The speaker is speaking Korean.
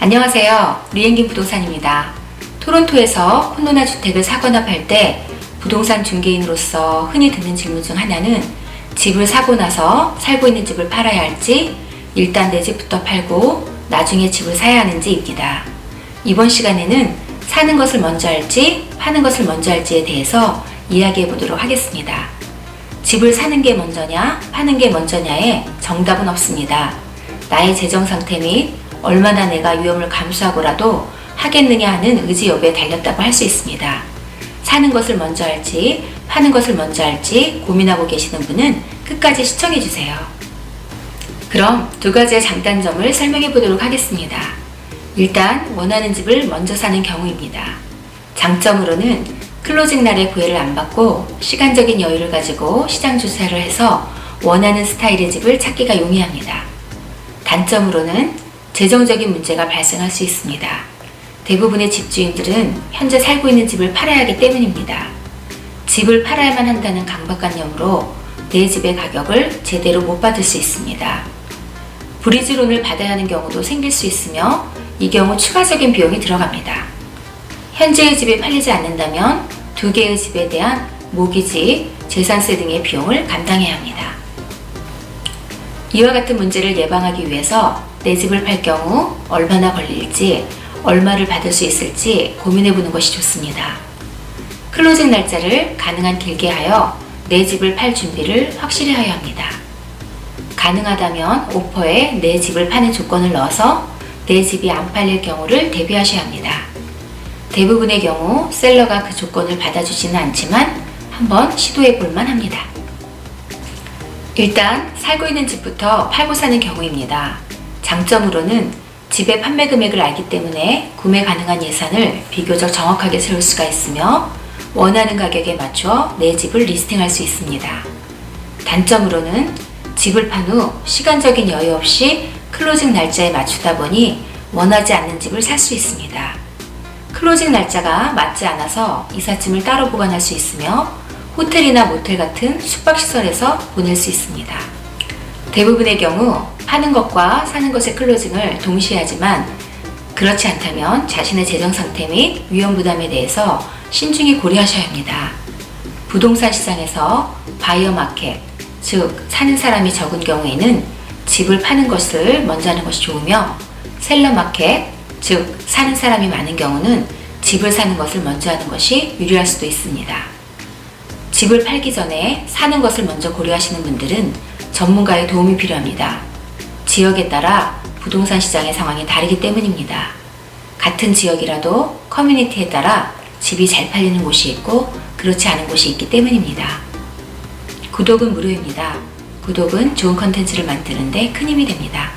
안녕하세요. 리엔김 부동산입니다. 토론토에서 콘도나 주택을 사거나 팔 때 부동산 중개인으로서 흔히 듣는 질문 중 하나는 집을 사고 나서 살고 있는 집을 팔아야 할지, 일단 내 집부터 팔고 나중에 집을 사야 하는지입니다. 이번 시간에는 사는 것을 먼저 할지 파는 것을 먼저 할지에 대해서 이야기해 보도록 하겠습니다. 집을 사는 게 먼저냐 파는 게 먼저냐에 정답은 없습니다. 나의 재정 상태 및 얼마나 내가 위험을 감수하고라도 하겠느냐 하는 의지 여부에 달렸다고 할 수 있습니다. 사는 것을 먼저 할지 파는 것을 먼저 할지 고민하고 계시는 분은 끝까지 시청해 주세요. 그럼 두 가지의 장단점을 설명해 보도록 하겠습니다. 일단 원하는 집을 먼저 사는 경우입니다. 장점으로는 클로징 날에 구애를 안 받고 시간적인 여유를 가지고 시장 조사를 해서 원하는 스타일의 집을 찾기가 용이합니다. 단점으로는 재정적인 문제가 발생할 수 있습니다. 대부분의 집주인들은 현재 살고 있는 집을 팔아야 하기 때문입니다. 집을 팔아야만 한다는 강박관념으로 내 집의 가격을 제대로 못 받을 수 있습니다. 브리지론을 받아야 하는 경우도 생길 수 있으며 이 경우 추가적인 비용이 들어갑니다. 현재의 집이 팔리지 않는다면 두 개의 집에 대한 모기지, 재산세 등의 비용을 감당해야 합니다. 이와 같은 문제를 예방하기 위해서 내 집을 팔 경우 얼마나 걸릴지, 얼마를 받을 수 있을지 고민해 보는 것이 좋습니다. 클로징 날짜를 가능한 길게 하여 내 집을 팔 준비를 확실히 하여야 합니다. 가능하다면 오퍼에 내 집을 파는 조건을 넣어서 내 집이 안 팔릴 경우를 대비하셔야 합니다. 대부분의 경우 셀러가 그 조건을 받아주지는 않지만 한번 시도해 볼만 합니다. 일단 살고 있는 집부터 팔고 사는 경우입니다. 장점으로는 집의 판매 금액을 알기 때문에 구매 가능한 예산을 비교적 정확하게 세울 수가 있으며 원하는 가격에 맞춰 내 집을 리스팅할 수 있습니다. 단점으로는 집을 판 후 시간적인 여유 없이 클로징 날짜에 맞추다 보니 원하지 않는 집을 살 수 있습니다. 클로징 날짜가 맞지 않아서 이삿짐을 따로 보관할 수 있으며 호텔이나 모텔 같은 숙박시설에서 보낼 수 있습니다. 대부분의 경우 파는 것과 사는 것의 클로징을 동시에 하지만 그렇지 않다면 자신의 재정 상태 및 위험 부담에 대해서 신중히 고려하셔야 합니다. 부동산 시장에서 바이어 마켓, 즉 사는 사람이 적은 경우에는 집을 파는 것을 먼저 하는 것이 좋으며 셀러 마켓, 즉 사는 사람이 많은 경우는 집을 사는 것을 먼저 하는 것이 유리할 수도 있습니다. 집을 팔기 전에 사는 것을 먼저 고려하시는 분들은 전문가의 도움이 필요합니다. 지역에 따라 부동산 시장의 상황이 다르기 때문입니다. 같은 지역이라도 커뮤니티에 따라 집이 잘 팔리는 곳이 있고 그렇지 않은 곳이 있기 때문입니다. 구독은 무료입니다. 구독은 좋은 컨텐츠를 만드는 데 큰 힘이 됩니다.